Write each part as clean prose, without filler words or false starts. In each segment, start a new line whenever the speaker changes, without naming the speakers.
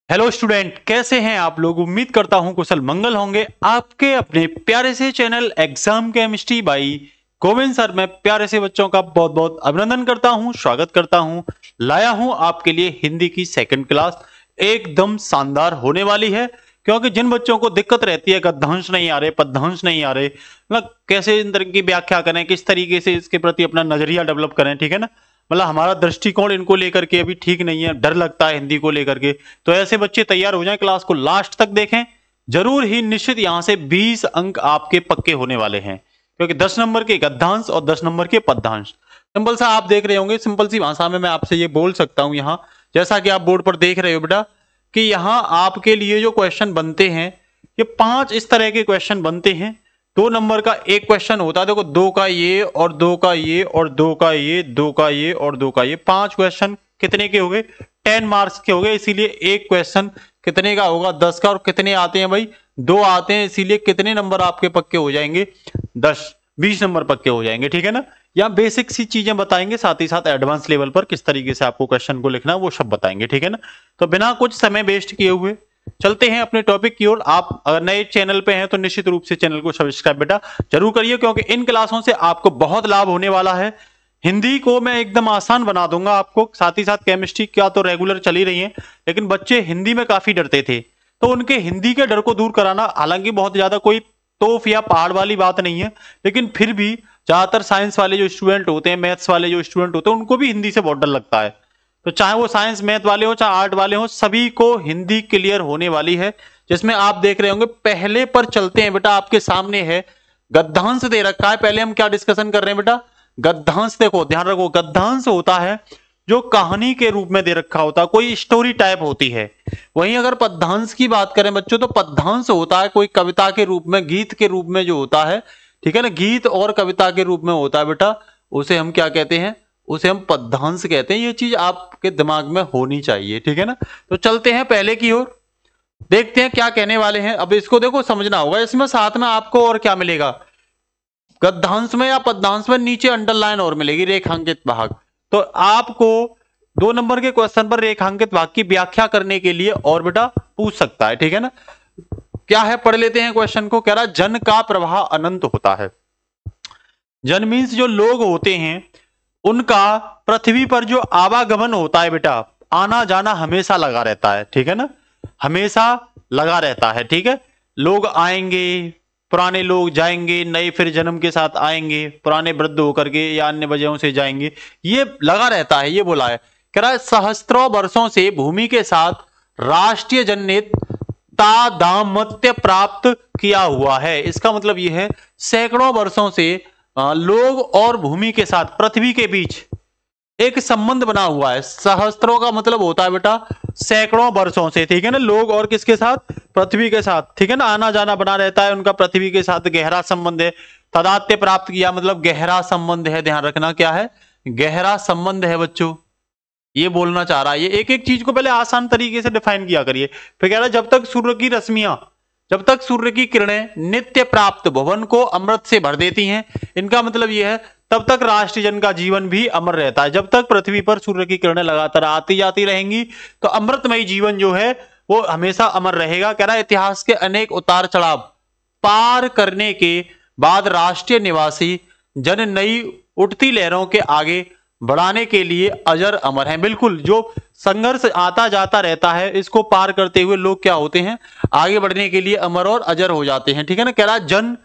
Hello student, कैसे हैं आप लोग। उम्मीद करता हूं कुशल मंगल होंगे। आपके अपने प्यारे से channel exam chemistry by Govind sir में प्यारे से बच्चों का बहुत बहुत अभिनंदन करता हूं, स्वागत करता हूं। लाया हूं आपके लिए हिंदी की सेकंड क्लास, एकदम शानदार होने वाली है। क्योंकि जिन बच्चों को दिक्कत रहती है, गद्यांश नहीं आ रहे, पद्यांश नहीं आ रहे, मतलब कैसे इन तरह की व्याख्या करें, किस तरीके से इसके प्रति अपना नजरिया डेवलप करें, ठीक है ना। मतलब हमारा दृष्टिकोण इनको लेकर के अभी ठीक नहीं है, डर लगता है हिंदी को लेकर के। तो ऐसे बच्चे तैयार हो जाएं, क्लास को लास्ट तक देखें, जरूर ही निश्चित यहां से 20 अंक आपके पक्के होने वाले हैं। क्योंकि 10 नंबर के गद्यांश और 10 नंबर के पद्यांश। सिंपल सा आप देख रहे होंगे, सिंपल सी भाषा में मैं आपसे ये बोल सकता हूं। यहां जैसा कि आप बोर्ड पर देख रहे हो बेटा, कि यहां आपके लिए जो क्वेश्चन बनते हैं, ये 5 इस तरह के क्वेश्चन बनते हैं। 2 नंबर का एक क्वेश्चन होता है, देखो 2 का ये और 2 का ये और 2 का ये, 2 का ये और 2 का ये, 5 क्वेश्चन कितने के हो गए, 10 मार्क्स के हो गए। इसीलिए एक क्वेश्चन कितने का होगा, 10 का। और कितने आते हैं भाई, 2 आते हैं। इसीलिए कितने नंबर आपके पक्के हो जाएंगे, 10 20 नंबर पक्के हो जाएंगे, ठीक है ना। यहाँ बेसिक सी चीजें बताएंगे, साथ ही साथ एडवांस लेवल पर किस तरीके से आपको क्वेश्चन को लिखना है वो सब बताएंगे, ठीक है ना। तो बिना कुछ समय वेस्ट किए हुए चलते हैं अपने टॉपिक की ओर। आप अगर नए चैनल पे हैं तो निश्चित रूप से चैनल को सब्सक्राइब बेटा जरूर करिए, क्योंकि इन क्लासों से आपको बहुत लाभ होने वाला है। हिंदी को मैं एकदम आसान बना दूंगा आपको, साथ ही साथ केमिस्ट्री क्या तो रेगुलर चली रही है, लेकिन बच्चे हिंदी में काफी डरते थे, तो उनके हिंदी के डर को दूर कराना, हालांकि बहुत ज्यादा कोई तोफ या पहाड़ वाली बात नहीं है, लेकिन फिर भी ज्यादातर साइंस वाले जो स्टूडेंट होते हैं, मैथ्स वाले जो स्टूडेंट होते हैं, उनको भी हिंदी से बहुत डर लगता है। तो चाहे वो साइंस मैथ वाले हो, चाहे आर्ट वाले हो, सभी को हिंदी क्लियर होने वाली है। जिसमें आप देख रहे होंगे, पहले पर चलते हैं बेटा। आपके सामने है गद्यांश दे रखा है। पहले हम क्या डिस्कशन कर रहे हैं बेटा, गद्यांश। देखो ध्यान रखो, गद्यांश होता है जो कहानी के रूप में दे रखा होता है, कोई स्टोरी टाइप होती है। वहीं अगर पद्यांश की बात करें बच्चों, तो पद्यांश होता है कोई कविता के रूप में, गीत के रूप में जो होता है, ठीक है ना। गीत और कविता के रूप में होता है बेटा, उसे हम क्या कहते हैं, उसे हम पद्यांश कहते हैं। ये चीज आपके दिमाग में होनी चाहिए, ठीक है ना। तो चलते हैं पहले की ओर, देखते हैं क्या कहने वाले हैं। अब इसको देखो समझना होगा, इसमें साथ में आपको और क्या मिलेगा, गद्यांश में या पद्यांश में नीचे अंडरलाइन और मिलेगी, रेखांकित भाग। तो आपको 2 नंबर के क्वेश्चन पर रेखांकित भाग की व्याख्या करने के लिए और बेटा पूछ सकता है, ठीक है ना। क्या है, पढ़ लेते हैं क्वेश्चन को। कह रहा जन का प्रवाह अनंत होता है। जन मीन्स जो लोग होते हैं, उनका पृथ्वी पर जो आवागमन होता है बेटा, आना जाना हमेशा लगा रहता है, ठीक है ना, हमेशा लगा रहता है, ठीक है। लोग आएंगे, पुराने लोग जाएंगे, नए फिर जन्म के साथ आएंगे, पुराने वृद्ध होकर के या अन्य वजहों से जाएंगे, ये लगा रहता है, ये बोला है। कह रहा है सहस्त्रों वर्षों से भूमि के साथ राष्ट्रीय जन ने तादात्म्य प्राप्त किया हुआ है। इसका मतलब यह है, सैकड़ों वर्षों से लोग और भूमि के साथ, पृथ्वी के बीच एक संबंध बना हुआ है। सहस्त्रों का मतलब होता है बेटा सैकड़ों वर्षों से, ठीक है ना। लोग और किसके साथ, पृथ्वी के साथ, ठीक है ना। आना जाना बना रहता है उनका, पृथ्वी के साथ गहरा संबंध है। तादात्म्य प्राप्त किया मतलब गहरा संबंध है, ध्यान रखना क्या है, गहरा संबंध है बच्चों, ये बोलना चाह रहा है। ये एक एक चीज को पहले आसान तरीके से डिफाइन किया करिए। फिर कह रहा है जब तक सूर्य की रश्मियां, जब तक सूर्य की किरणें नित्य प्राप्त भुवन को अमृत से भर देती हैं, इनका मतलब यह है तब तक राष्ट्रीय जन का जीवन भी अमर रहता है। जब तक पृथ्वी पर सूर्य की किरणें लगातार आती जाती रहेंगी, तो अमृतमय जीवन जो है वो हमेशा अमर रहेगा। कह रहा है इतिहास के अनेक उतार चढ़ाव पार करने के बाद राष्ट्रीय निवासी जन नई उठती लहरों के आगे बढ़ाने के लिए अजर अमर हैं। बिल्कुल, जो संघर्ष आता जाता रहता है, इसको पार करते हुए लोग क्या होते हैं, आगे बढ़ने के लिए अमर और अजर हो जाते हैं, ठीक है ना। कह रहा जन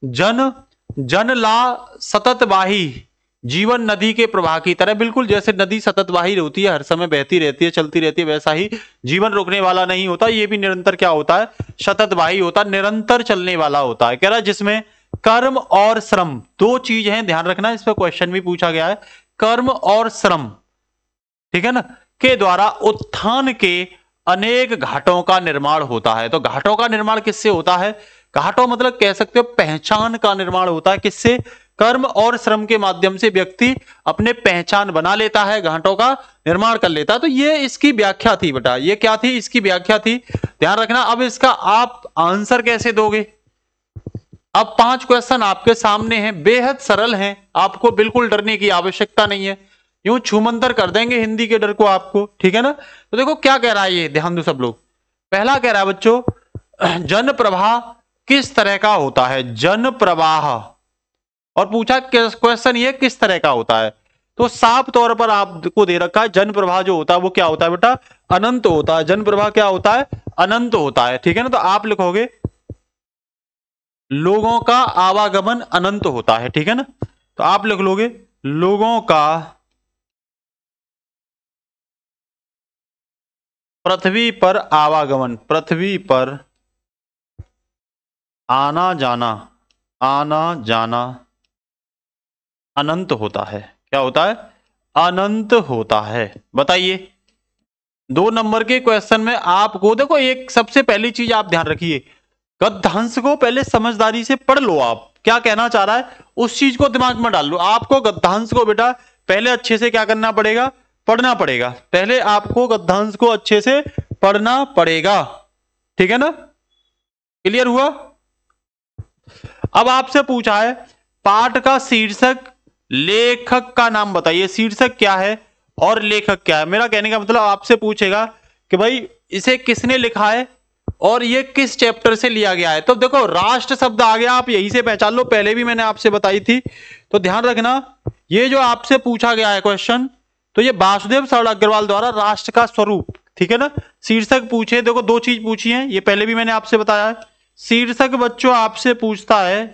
जन जन ला सततवाही जीवन नदी के प्रवाह की तरह। बिल्कुल, जैसे नदी सततवाही होती है, हर समय बहती रहती है, चलती रहती है, वैसा ही जीवन रुकने वाला नहीं होता। ये भी निरंतर क्या होता है, सततवाही होता है, निरंतर चलने वाला होता है। कह रहा जिसमें कर्म और श्रम, 2 चीज हैं, ध्यान रखना, इस पर क्वेश्चन भी पूछा गया है। कर्म और श्रम, ठीक है ना, के द्वारा उत्थान के अनेक घाटों का निर्माण होता है। तो घाटों का निर्माण किससे होता है, घाटों मतलब कह सकते हो पहचान का निर्माण होता है। किससे, कर्म और श्रम के माध्यम से व्यक्ति अपने पहचान बना लेता है, घाटों का निर्माण कर लेता है। तो ये इसकी व्याख्या थी बेटा, ये क्या थी, इसकी व्याख्या थी, ध्यान रखना। अब इसका आप आंसर कैसे दोगे। अब 5 क्वेश्चन आपके सामने हैं, बेहद सरल हैं, आपको बिल्कुल डरने की आवश्यकता नहीं है, यूं छूमंतर कर देंगे हिंदी के डर को आपको, ठीक है ना। तो देखो क्या कह रहा है ये, ध्यान दो सब लोग। पहला कह रहा है बच्चों जन प्रवाह किस तरह का होता है, जन प्रवाह, और पूछा क्वेश्चन ये किस तरह का होता है। तो साफ तौर पर आपको दे रखा है जन प्रवाह जो होता है वो क्या होता है बेटा, अनंत होता है। जन प्रवाह क्या होता है, अनंत होता है, ठीक है ना। तो आप लिखोगे लोगों का आवागमन अनंत होता है, ठीक है ना। तो आप लिख लोगे लोगों का पृथ्वी पर आवागमन, पृथ्वी पर आना जाना, आना जाना अनंत होता है। क्या होता है, अनंत होता है। बताइए 2 नंबर के क्वेश्चन में आपको देखो, एक सबसे पहली चीज आप ध्यान रखिए, गद्यांश को पहले समझदारी से पढ़ लो। आप क्या कहना चाह रहा है उस चीज को दिमाग में डाल लो। आपको गद्यांश को बेटा पहले अच्छे से क्या करना पड़ेगा, पढ़ना पड़ेगा। पहले आपको गद्यांश को अच्छे से पढ़ना पड़ेगा, ठीक है ना। क्लियर हुआ। अब आपसे पूछा है पाठ का शीर्षक, लेखक का नाम बताइए। शीर्षक क्या है और लेखक क्या है। मेरा कहने का मतलब आपसे पूछेगा कि भाई इसे किसने लिखा है और ये किस चैप्टर से लिया गया है। तो देखो राष्ट्र शब्द आ गया, आप यही से पहचान लो, पहले भी मैंने आपसे बताई थी। तो ध्यान रखना ये जो आपसे पूछा गया है क्वेश्चन, तो ये वासुदेव सरल अग्रवाल द्वारा राष्ट्र का स्वरूप, ठीक है ना। शीर्षक पूछे, देखो 2 चीज पूछी है, ये पहले भी मैंने आपसे बताया है। शीर्षक बच्चों आपसे पूछता है,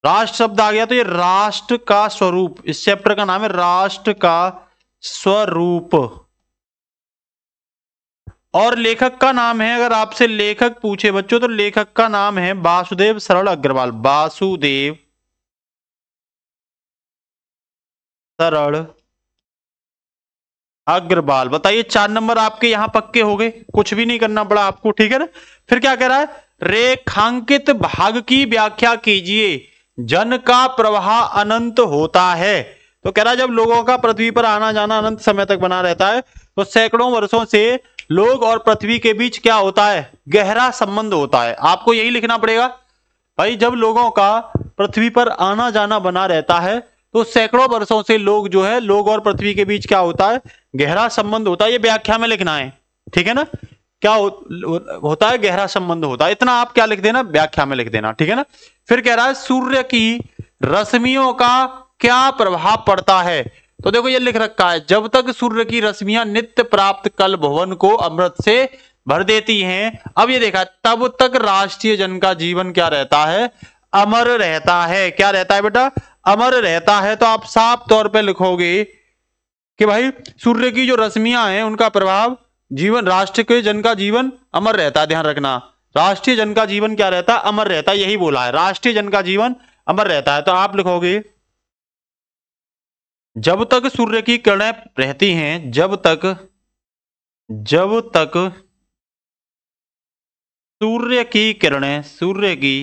राष्ट्र शब्द आ गया तो ये राष्ट्र का स्वरूप, इस चैप्टर का नाम है राष्ट्र का स्वरूप। और लेखक का नाम है, अगर आपसे लेखक पूछे बच्चों तो लेखक का नाम है वासुदेव सरल अग्रवाल, वासुदेव सरल अग्रवाल। बताइए 4 नंबर आपके यहां पक्के हो गए, कुछ भी नहीं करना पड़ा आपको, ठीक है ना। फिर क्या कह रहा है, रेखांकित भाग की व्याख्या कीजिए। जन का प्रवाह अनंत होता है। तो कह रहा है जब लोगों का पृथ्वी पर आना जाना अनंत समय तक बना रहता है तो सैकड़ों वर्षों से लोग और पृथ्वी के बीच क्या होता है, गहरा संबंध होता है। आपको यही लिखना पड़ेगा भाई, जब लोगों का पृथ्वी पर आना जाना बना रहता है तो सैकड़ों वर्षों से लोग जो है, लोग और पृथ्वी के बीच क्या होता है, गहरा संबंध होता है। ये व्याख्या में लिखना है, ठीक है ना। क्या होता है, गहरा संबंध होता है। इतना आप क्या लिख देना, व्याख्या में लिख देना, ठीक है ना। फिर कह रहा है सूर्य की रश्मियों का क्या प्रभाव पड़ता है। तो देखो ये लिख रखा है, जब तक सूर्य की रश्मियां नित्य प्राप्त कल भवन को अमृत से भर देती हैं, अब ये देखा, तब तक राष्ट्रीय जन का जीवन क्या रहता है, अमर रहता है। क्या रहता है बेटा, अमर रहता है। तो आप साफ तौर पे लिखोगे कि भाई सूर्य की जो रश्मियां हैं उनका प्रभाव जीवन, राष्ट्र के जन का जीवन अमर रहता है। ध्यान रखना, राष्ट्रीय जन का जीवन क्या रहता है, अमर रहता है। यही बोला है, राष्ट्रीय जन का जीवन अमर रहता है। तो आप लिखोगे जब तक सूर्य की किरणें रहती हैं, जब तक सूर्य की किरणें, सूर्य की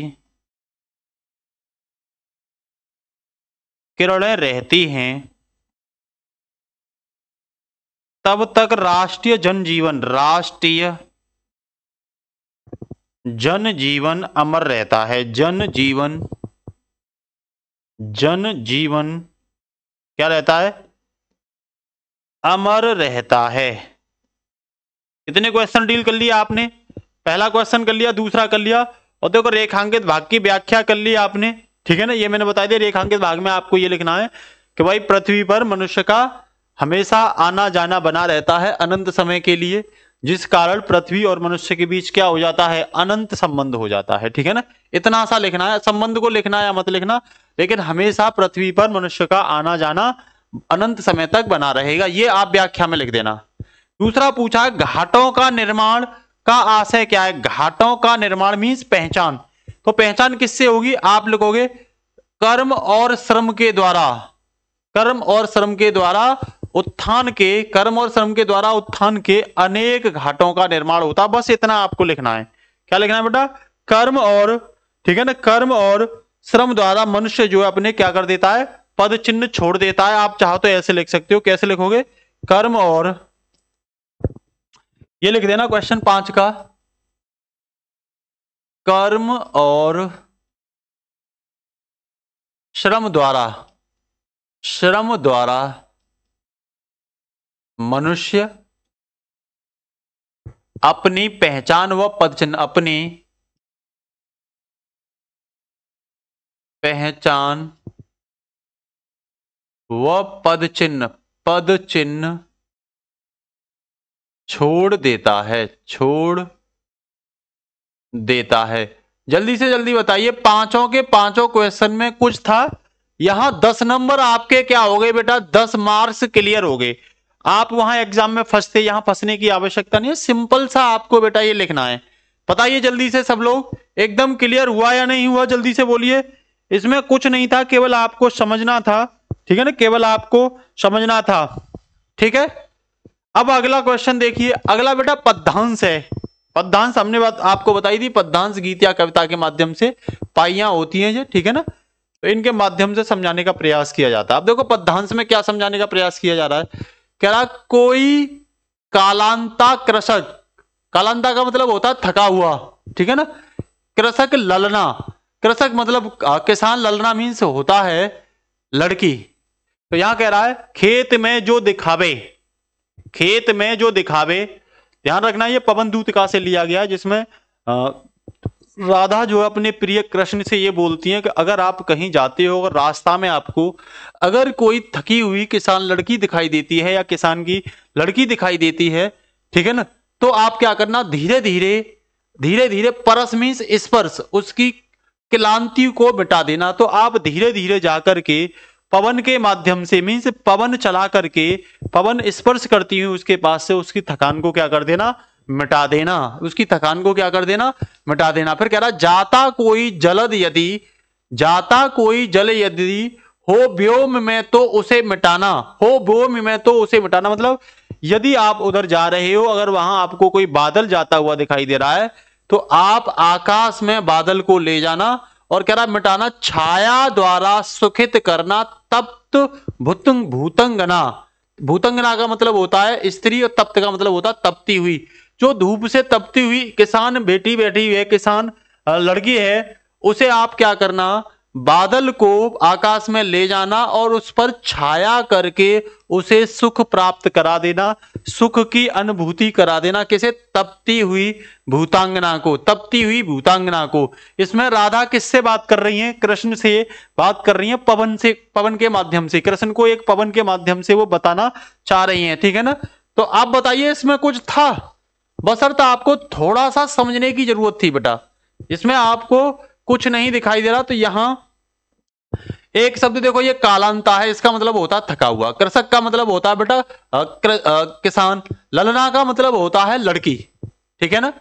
किरणें रहती हैं, तब तक राष्ट्रीय जनजीवन, राष्ट्रीय जनजीवन अमर रहता है। जनजीवन, जनजीवन क्या रहता है, अमर रहता है। कितने क्वेश्चन डील कर लिया आपने, पहला क्वेश्चन कर लिया, दूसरा कर लिया, और देखो रेखांकित भाग की व्याख्या कर ली आपने, ठीक है ना। ये मैंने बता दिया, रेखांकित भाग में आपको ये लिखना है कि भाई पृथ्वी पर मनुष्य का हमेशा आना जाना बना रहता है अनंत समय के लिए, जिस कारण पृथ्वी और मनुष्य के बीच क्या हो जाता है, अनंत संबंध हो जाता है, ठीक है ना। इतना सा लिखना है, संबंध को लिखना या मत लिखना, लेकिन हमेशा पृथ्वी पर मनुष्य का आना जाना अनंत समय तक बना रहेगा, ये आप व्याख्या में लिख देना। दूसरा पूछा घाटों का निर्माण का आशय क्या है। घाटों का निर्माण मीन्स पहचान। तो पहचान किससे होगी, आप लिखोगे कर्म और श्रम के द्वारा, कर्म और श्रम के द्वारा उत्थान के, कर्म और श्रम के द्वारा उत्थान के अनेक घाटों का निर्माण होता है। बस इतना आपको लिखना है। क्या लिखना है बेटा, कर्म और, ठीक है ना, कर्म और श्रम द्वारा मनुष्य जो है अपने क्या कर देता है, पद चिन्ह छोड़ देता है। आप चाहो तो ऐसे लिख सकते हो, कैसे लिखोगे, कर्म और, ये लिख देना क्वेश्चन 5 का, कर्म और श्रम द्वारा, श्रम द्वारा मनुष्य अपनी पहचान व पद चिन्ह, अपनी पहचान व पद चिन्ह छोड़ देता है। जल्दी से जल्दी बताइए, पांचों के पांचों क्वेश्चन में कुछ था। यहां 10 नंबर आपके क्या हो गए बेटा, 10 मार्क्स क्लियर हो गए। आप वहां एग्जाम में फंसते, यहां फंसने की आवश्यकता नहीं है। सिंपल सा आपको बेटा ये लिखना है। बताइए जल्दी से सब लोग, एकदम क्लियर हुआ या नहीं हुआ, जल्दी से बोलिए। इसमें कुछ नहीं था, केवल आपको समझना था, ठीक है ना, केवल आपको समझना था, ठीक है। अब अगला क्वेश्चन देखिए। अगला बेटा पद्यांश है। पद्यांश हमने बात आपको बताई थी, पद्यांश गीत या कविता के माध्यम से पाइयां होती हैं, ठीक है ना, तो इनके माध्यम से समझाने का प्रयास किया जाता है। अब देखो पद्यांश में क्या समझाने का प्रयास किया जा रहा है। कह रहा कोई कालांता कृषक, कालांता का मतलब होता है थका हुआ, ठीक है ना। कृषक ललना, कृषक मतलब किसान, ललना मीन्स होता है लड़की। तो यहां कह रहा है खेत में जो दिखावे, खेत में जो दिखावे। ध्यान रखना ये पवन दूतिका से लिया गया है, जिसमें राधा जो है अपने प्रिय कृष्ण से ये बोलती हैं कि अगर आप कहीं जाते हो और रास्ता में आपको अगर कोई थकी हुई किसान लड़की दिखाई देती है या किसान की लड़की दिखाई देती है, ठीक है ना, तो आप क्या करना, धीरे धीरे परस मीन्स स्पर्श, उसकी क्लांति को मिटा देना। तो आप धीरे धीरे जाकर के पवन के माध्यम से, मीन्स पवन चला करके, पवन स्पर्श करती हुई उसके पास से उसकी थकान को क्या कर देना, मिटा देना। उसकी थकान को क्या कर देना, मिटा देना। फिर कह रहा जाता कोई जलद यदि, जाता कोई जल यदि हो व्योम में तो उसे मिटाना, हो व्योम में तो उसे मिटाना। मतलब यदि आप उधर जा रहे हो, अगर वहां आपको कोई बादल जाता हुआ दिखाई दे रहा है, तो आप आकाश में बादल को ले जाना। और कह रहा मिटाना, छाया द्वारा सुखित करना, तप्त भूतंगना। भूतंगना का मतलब होता है स्त्री और तप्त का मतलब होता है तपती हुई। जो धूप से तपती हुई किसान बेटी बैठी हुई है, किसान लड़की है, उसे आप क्या करना, बादल को आकाश में ले जाना और उस पर छाया करके उसे सुख प्राप्त करा देना, सुख की अनुभूति करा देना। किसे, तपती हुई भूतांगना को, तपती हुई भूतांगना को। इसमें राधा किससे बात कर रही हैं, कृष्ण से बात कर रही हैं, पवन से, पवन के माध्यम से। कृष्ण को एक पवन के माध्यम से वो बताना चाह रही हैं, ठीक है ना। तो आप बताइए इसमें कुछ था, बशर्ते आपको थोड़ा सा समझने की जरूरत थी बेटा। इसमें आपको कुछ नहीं दिखाई दे रहा। तो यहां एक शब्द देखो, ये कालांता है, इसका मतलब होता है थका हुआ। कृषक का मतलब होता है बेटा किसान। ललना का मतलब होता है लड़की, ठीक है ना।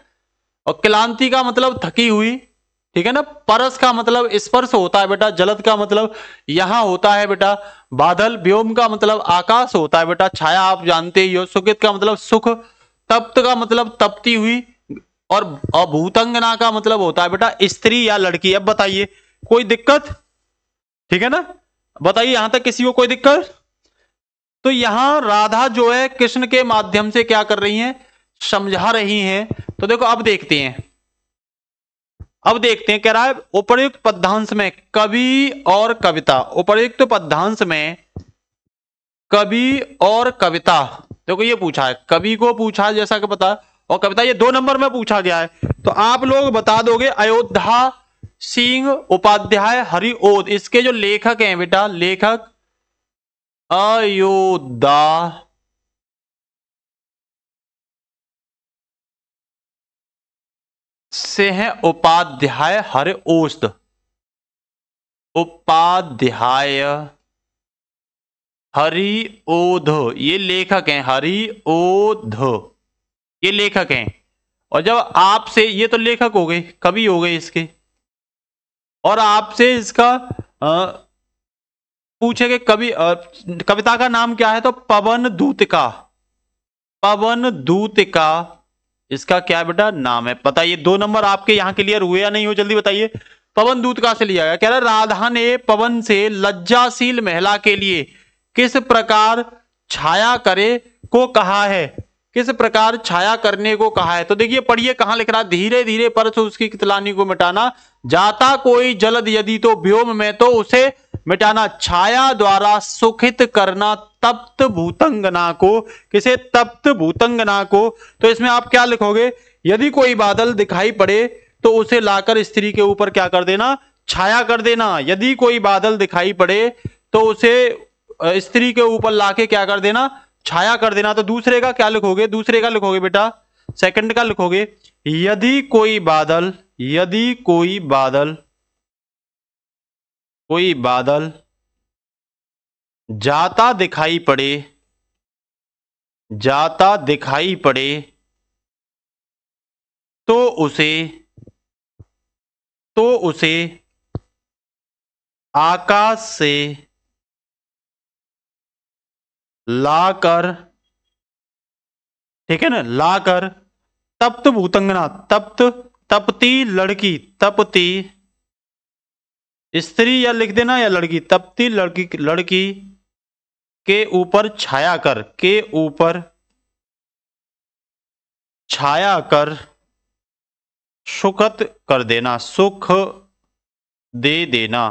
और क्लांति का मतलब थकी हुई, ठीक है ना। परस का मतलब स्पर्श होता है बेटा। जलद का मतलब यहां होता है बेटा बादल। व्योम का मतलब आकाश होता है बेटा। छाया आप जानते ही हो। सुखित का मतलब सुख। तप्त का मतलब तपती हुई। और भूतंगना का मतलब होता है बेटा स्त्री या लड़की। अब बताइए कोई दिक्कत, ठीक है ना, बताइए यहां तक किसी को कोई दिक्कत। तो यहां राधा जो है कृष्ण के माध्यम से क्या कर रही हैं, समझा रही हैं। तो देखो अब देखते हैं, अब देखते हैं। कह रहा है उपर्युक्त पद्यांश में कवि और कविता। उपर्युक्त पद्यांश में कवि और कविता, देखो ये पूछा है, कवि को पूछा है जैसा कि पता, और कविता ये 2 नंबर में पूछा गया है। तो आप लोग बता दोगे अयोध्या सिंह उपाध्याय हरिओद, इसके जो लेखक हैं बेटा, लेखक अयोध्या से हैं उपाध्याय हरिओद। उपाध्याय हरिओद ये लेखक हैं, हरिओद ये लेखक हैं। और जब आपसे, ये तो लेखक हो गए, कवि हो गए इसके, और आपसे इसका पूछेंगे कवि कविता का नाम क्या है, तो पवन दूतिका। पवन दूतिका इसका क्या बेटा नाम है। पता ये 2 नंबर आपके यहां क्लियर हुए या नहीं हो, जल्दी बताइए। पवन दूतिका से लिया गया। कह रहा राधा ने पवन से लज्जाशील महिला के लिए किस प्रकार छाया करे को कहा है, किस प्रकार छाया करने को कहा है। तो देखिए पढ़िए कहां लिख रहा है, धीरे धीरे परस उसकी कितलानी को मिटाना, जाता कोई जलद यदि तो व्योम में तो उसे मिटाना, छाया द्वारा सुखित करना तप्त भूतंगना को। किसे? तप्त भूतंगना को। तो इसमें आप क्या लिखोगे? यदि कोई बादल दिखाई पड़े तो उसे लाकर स्त्री के ऊपर क्या कर देना? छाया कर देना। यदि कोई बादल दिखाई पड़े तो उसे स्त्री के ऊपर लाके क्या कर देना? छाया कर देना। तो दूसरे का क्या लिखोगे? दूसरे का लिखोगे बेटा, सेकंड का लिखोगे, यदि कोई बादल जाता दिखाई पड़े तो उसे आकाश से लाकर, ठीक है ना, लाकर तप्त भूतंगना, तपती लड़की स्त्री या लिख देना या लड़की, तपती लड़की के ऊपर छाया कर सुखत कर देना, सुख दे देना।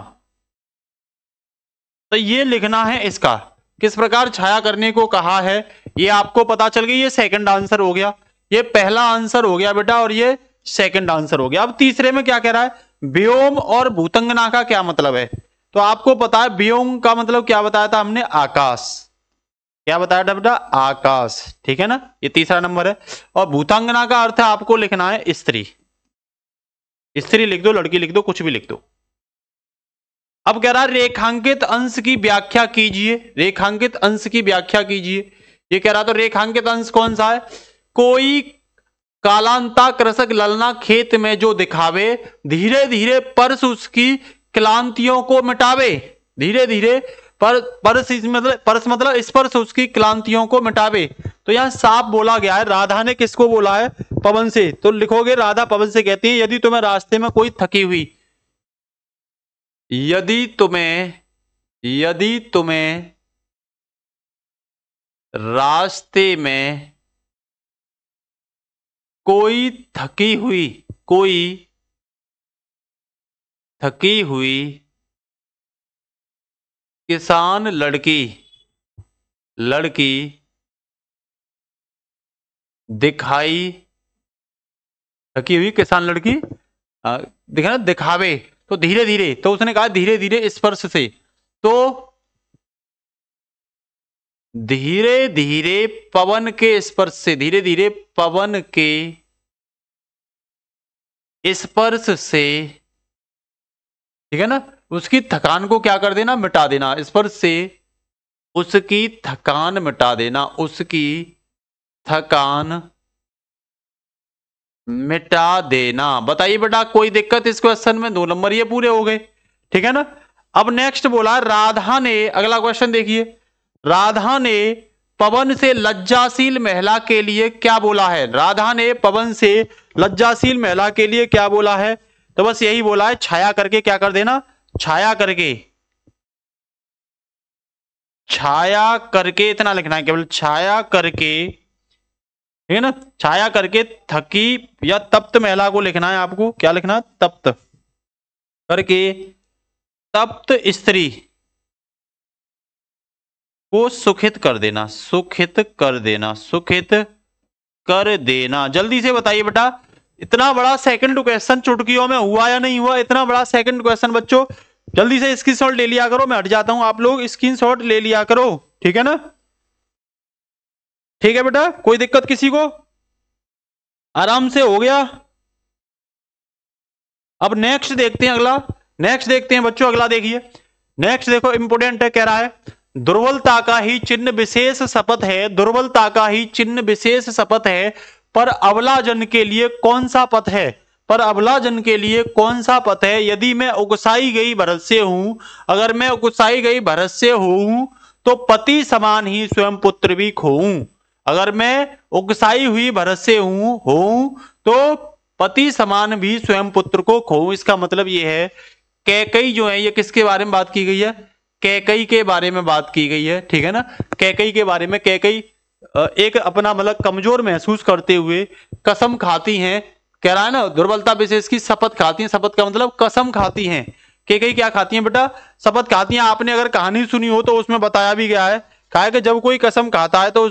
तो ये लिखना है इसका, किस प्रकार छाया करने को कहा है ये आपको पता चल गई। ये सेकंड आंसर हो गया, ये पहला आंसर हो गया बेटा, और ये सेकंड आंसर हो गया। अब तीसरे में क्या कह रहा है? व्योम और भूतंगना का क्या मतलब है? तो आपको पता है व्योम का मतलब क्या बताया था हमने? आकाश। क्या बताया था बेटा? आकाश, ठीक है ना, ये तीसरा नंबर है। और भूतंगना का अर्थ है आपको लिखना है स्त्री। स्त्री लिख दो, लड़की लिख दो, कुछ भी लिख दो। अब कह रहा है रेखांकित अंश की व्याख्या कीजिए, रेखांकित अंश की व्याख्या कीजिए। ये कह रहा तो रेखांकित अंश कौन सा है? कोई कालांता कृषक ललना खेत में जो दिखावे, धीरे धीरे परस उसकी क्लांतियों को मिटावे। धीरे धीरे परस मतलब स्पर्श उसकी क्लांतियों को मिटावे। तो यहां साफ बोला गया है। राधा ने किसको बोला है? पवन से। तो लिखोगे राधा पवन से कहती है, यदि तुम्हें रास्ते में कोई थकी हुई, यदि तुम्हें रास्ते में कोई थकी हुई किसान लड़की दिखाई, थकी हुई किसान लड़की दिखा दिखावे, तो धीरे धीरे, तो उसने कहा धीरे धीरे स्पर्श से, तो धीरे धीरे पवन के स्पर्श से, धीरे धीरे पवन के स्पर्श से, ठीक है ना, उसकी थकान को क्या कर देना? मिटा देना। स्पर्श से उसकी थकान मिटा देना, उसकी थकान मिटा देना। बताइए बेटा कोई दिक्कत इस क्वेश्चन में? 2 नंबर ये पूरे हो गए, ठीक है ना। अब नेक्स्ट बोला राधा ने, अगला क्वेश्चन देखिए, राधा ने पवन से लज्जाशील महिला के लिए क्या बोला है? राधा ने पवन से लज्जाशील महिला के लिए क्या बोला है? तो बस यही बोला है, छाया करके क्या कर देना? छाया करके इतना लिखना है केवल, छाया करके, ठीक है ना, छाया करके थकी या तप्त महिला को लिखना है आपको। क्या लिखना? तप्त करके तप्त स्त्री को सुखित कर देना, सुखित कर देना। जल्दी से बताइए बेटा, इतना बड़ा सेकंड क्वेश्चन चुटकियों में हुआ या नहीं हुआ? इतना बड़ा सेकंड क्वेश्चन बच्चों, जल्दी से स्क्रीनशॉट ले लिया करो। मैं हट जाता हूं, आप लोग स्क्रीनशॉट ले लिया करो, ठीक है ना। ठीक है बेटा, कोई दिक्कत किसी को? आराम से हो गया। अब नेक्स्ट देखते हैं, अगला नेक्स्ट देखते हैं बच्चों, अगला देखिए। नेक्स्ट देखो, इंपोर्टेंट है, कह रहा है दुर्बलता का ही चिन्ह विशेष शपथ है, दुर्बलता का ही चिन्ह विशेष शपथ है, पर अबला जन के लिए कौन सा पथ है? पर अबला जन के लिए कौन सा पथ है? यदि मैं उकसाई गई भरत से हूं, अगर मैं उकसाई गई भरत से हूं तो पति समान ही स्वयं पुत्र भी खोऊं। अगर मैं उकसाई हुई भरत से हूं तो पति समान भी स्वयं पुत्र को खोऊं। इसका मतलब यह है, कैकई जो है, ये किसके बारे में बात की गई है? कैकई के बारे में बात की गई है, ठीक है ना। कैकई के बारे में, कैकई एक अपना मतलब कमजोर महसूस करते हुए कसम खाती हैं, कह रहा है ना, दुर्बलता विशेष की शपथ खाती हैं। शपथ का मतलब कसम खाती हैं केकई क्या खाती है बेटा? शपथ खाती है। आपने अगर कहानी सुनी हो तो उसमें बताया भी गया है, कहा है कि जब कोई कसम खाता है तो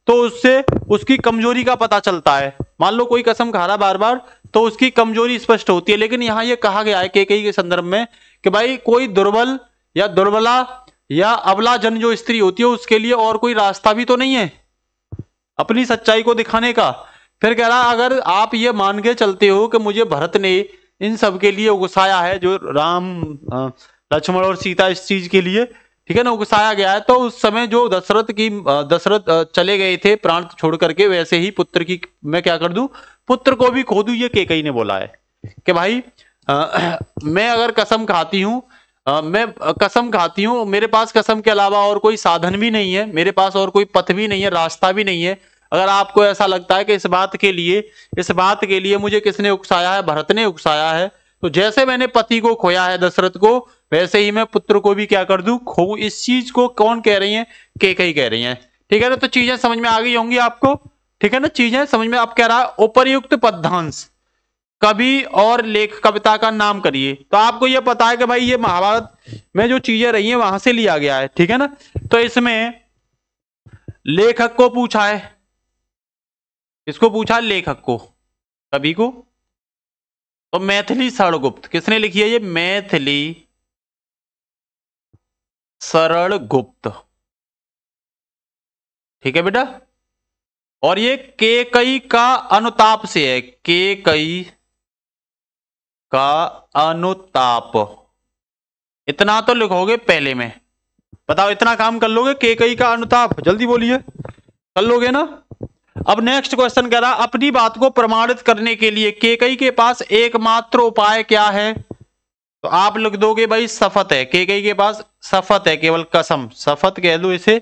उससे उसकी कमजोरी का पता चलता है। मान लो कोई कसम खा रहा बार बार तो उसकी कमजोरी स्पष्ट होती है। लेकिन यहाँ ये कहा गया है केकई के संदर्भ में कि भाई कोई दुर्बल या दुर्बला या अबला जन जो स्त्री होती है उसके लिए और कोई रास्ता भी तो नहीं है अपनी सच्चाई को दिखाने का। फिर कह रहा अगर आप ये मान के चलते हो कि मुझे भरत ने इन सब के लिए उकसाया है, जो राम लक्ष्मण और सीता इस चीज के लिए, ठीक है ना, उकसाया गया है, तो उस समय जो दशरथ चले गए थे प्राण छोड़ करके, वैसे ही पुत्र की मैं क्या कर दूं, पुत्र को भी खो दूं। ये केकई ने बोला है कि भाई मैं अगर कसम खाती हूं, मैं कसम खाती हूं, मेरे पास कसम के अलावा और कोई साधन भी नहीं है, मेरे पास और कोई पथ भी नहीं है, रास्ता भी नहीं है। अगर आपको ऐसा लगता है कि इस बात के लिए मुझे किसने उकसाया है, भरत ने उकसाया है, तो जैसे मैंने पति को खोया है दशरथ को, वैसे ही मैं पुत्र को भी क्या कर दूं, खो। इस चीज को कौन कह रही है? केकई कह रही है। ठीक है ना, तो चीजें समझ में आ गई होंगी आपको, ठीक है ना, चीजें समझ में। अब कह रहा है उपर्युक्त पद्यांश कवि और लेख कविता का नाम करिए। तो आपको यह पता है कि भाई ये महाभारत में जो चीजें रही हैं वहां से लिया गया है, ठीक है ना। तो इसमें लेखक को पूछा है, किसको पूछा? लेखक को, कवि को। तो मैथिली सरलगुप्त किसने लिखी है? ये मैथिली सरलगुप्त, ठीक है बेटा। और ये केकई का अनुताप से है, केकई का अनुताप। इतना तो लिखोगे पहले में, बताओ इतना काम कर लोगे? केकई का अनुताप, जल्दी बोलिए, कर लोगे ना। अब नेक्स्ट क्वेश्चन कह रहा अपनी बात को प्रमाणित करने के लिए केकई के पास एकमात्र उपाय क्या है? तो आप लिख दोगे भाई शपथ है। केकई के पास शपथ है, केवल कसम, शपथ कह दो इसे,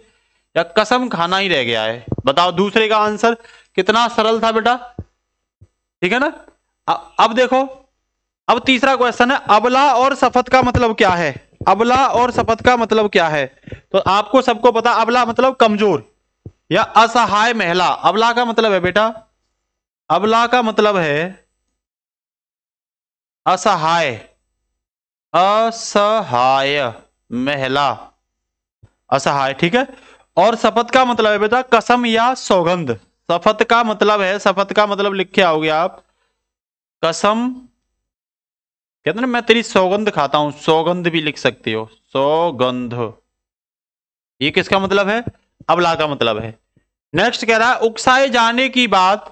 या कसम खाना ही रह गया है। बताओ दूसरे का आंसर कितना सरल था बेटा, ठीक है ना। अब देखो, अब तीसरा क्वेश्चन है अबला और शपथ का मतलब क्या है? अबला और शपथ का मतलब क्या है? तो आपको सबको पता, अबला मतलब कमजोर या असहाय महिला। अबला का मतलब है बेटा, अबला का मतलब है असहाय, असहाय महिला, असहाय, ठीक है। और शपथ का मतलब है बेटा कसम या सौगंध। शपथ का मतलब है, शपथ का मतलब लिखे आओगे आप, कसम, कहते ना मैं तेरी सौगंध खाता हूं, सौगंध भी लिख सकते हो, सौगंध। ये किसका मतलब है? अबला का मतलब है। नेक्स्ट कह रहा है उकसाए जाने की बात,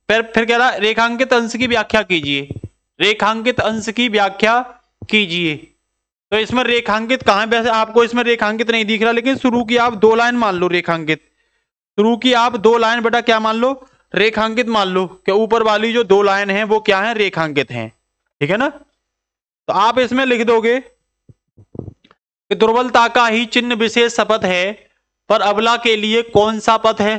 फिर कह रहा है रेखांकित अंश की व्याख्या कीजिए, रेखांकित अंश की व्याख्या कीजिए। तो इसमें रेखांकित कहां है? वैसे आपको इसमें रेखांकित नहीं दिख रहा, लेकिन शुरू की आप 2 लाइन मान लो रेखांकित, शुरू की आप 2 लाइन बेटा क्या मान लो? रेखांकित मान लो, कि ऊपर वाली जो 2 लाइन है वो क्या है? रेखांकित हैं, ठीक है ना। तो आप इसमें लिख दोगे कि दुर्बलता का ही चिन्ह विशेष शपथ है, पर अबला के लिए कौन सा पथ है?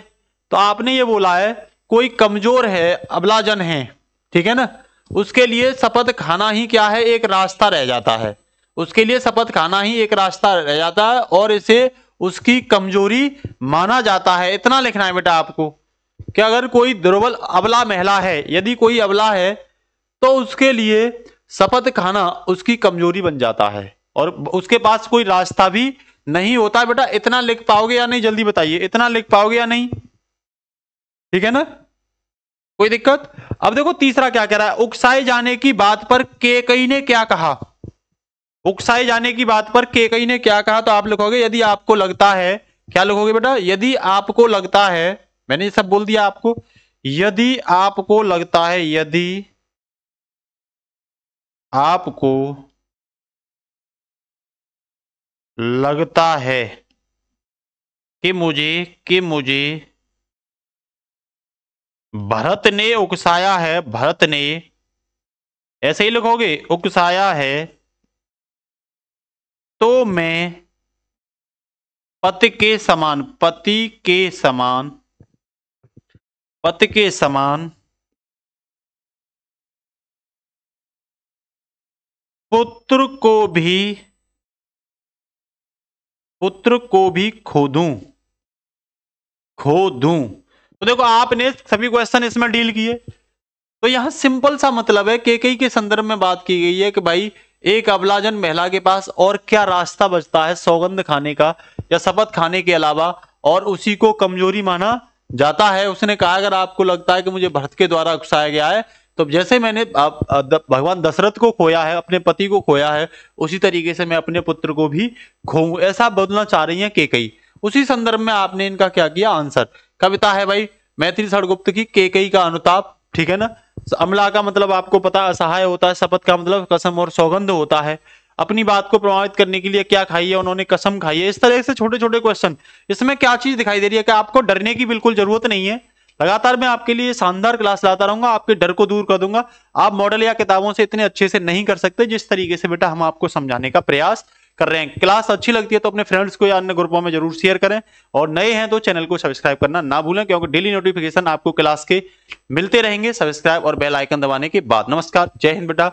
तो आपने ये बोला है कोई कमजोर है, अबलाजन है, ठीक है ना, उसके लिए शपथ खाना ही क्या है? एक रास्ता रह जाता है, उसके लिए शपथ खाना ही एक रास्ता रह जाता है, और इसे उसकी कमजोरी माना जाता है। इतना लिखना है बेटा आपको कि अगर कोई दुर्बल अबला महिला है, यदि कोई अबला है, तो उसके लिए शपथ खाना उसकी कमजोरी बन जाता है, और उसके पास कोई रास्ता भी नहीं होता। बेटा इतना लिख पाओगे या नहीं? जल्दी बताइए, इतना लिख पाओगे या नहीं? ठीक है ना, कोई दिक्कत? अब देखो तीसरा क्या कह रहा है, उकसाए जाने की बात पर केकई ने क्या कहा? उकसाए जाने की बात पर केकई ने क्या कहा? तो आप लिखोगे यदि आपको लगता है, क्या लिखोगे बेटा? यदि आपको लगता है, मैंने ये सब बोल दिया आपको, यदि आपको लगता है, यदि आपको लगता है कि मुझे भरत ने उकसाया है, भरत ने, ऐसे ही लिखोगे, उकसाया है, तो मैं पति के समान, पति के समान, पति के समान पुत्र को भी खो दूं, खो दूं। तो देखो आपने सभी क्वेश्चन इसमें डील किए, तो यहां सिंपल सा मतलब है, केकई के संदर्भ में बात की गई है कि भाई एक अबलाजन महिला के पास और क्या रास्ता बचता है सौगंध खाने का या शपथ खाने के अलावा, और उसी को कमजोरी माना जाता है। उसने कहा अगर आपको लगता है कि मुझे भरत के द्वारा उकसाया गया है, तो जैसे मैंने भगवान दशरथ को खोया है, अपने पति को खोया है, उसी तरीके से मैं अपने पुत्र को भी खोऊं, ऐसा बोलना चाह रही है केकई। उसी संदर्भ में आपने इनका क्या किया, आंसर। कविता है भाई मैथिली षड़गुप्त की केकई का अनुताप, ठीक है ना। अमला का मतलब आपको पता असहाय होता है, शपथ का मतलब कसम और सौगंध होता है। अपनी बात को प्रमाणित करने के लिए क्या खाई है उन्होंने, कसम खाई है। इस तरह से छोटे छोटे क्वेश्चन। इसमें क्या चीज दिखाई दे रही है कि आपको डरने की बिल्कुल जरूरत नहीं है। लगातार मैं आपके लिए शानदार क्लास लाता रहूंगा, आपके डर को दूर कर दूंगा। आप मॉडल या किताबों से इतने अच्छे से नहीं कर सकते जिस तरीके से बेटा हम आपको समझाने का प्रयास कर रहे हैं। क्लास अच्छी लगती है तो अपने फ्रेंड्स को या अन्य ग्रुपों में जरूर शेयर करें, और नए हैं तो चैनल को सब्सक्राइब करना ना भूलें, क्योंकि डेली नोटिफिकेशन आपको क्लास के मिलते रहेंगे सब्सक्राइब और बेल आइकन दबाने के बाद। नमस्कार, जय हिंद बेटा।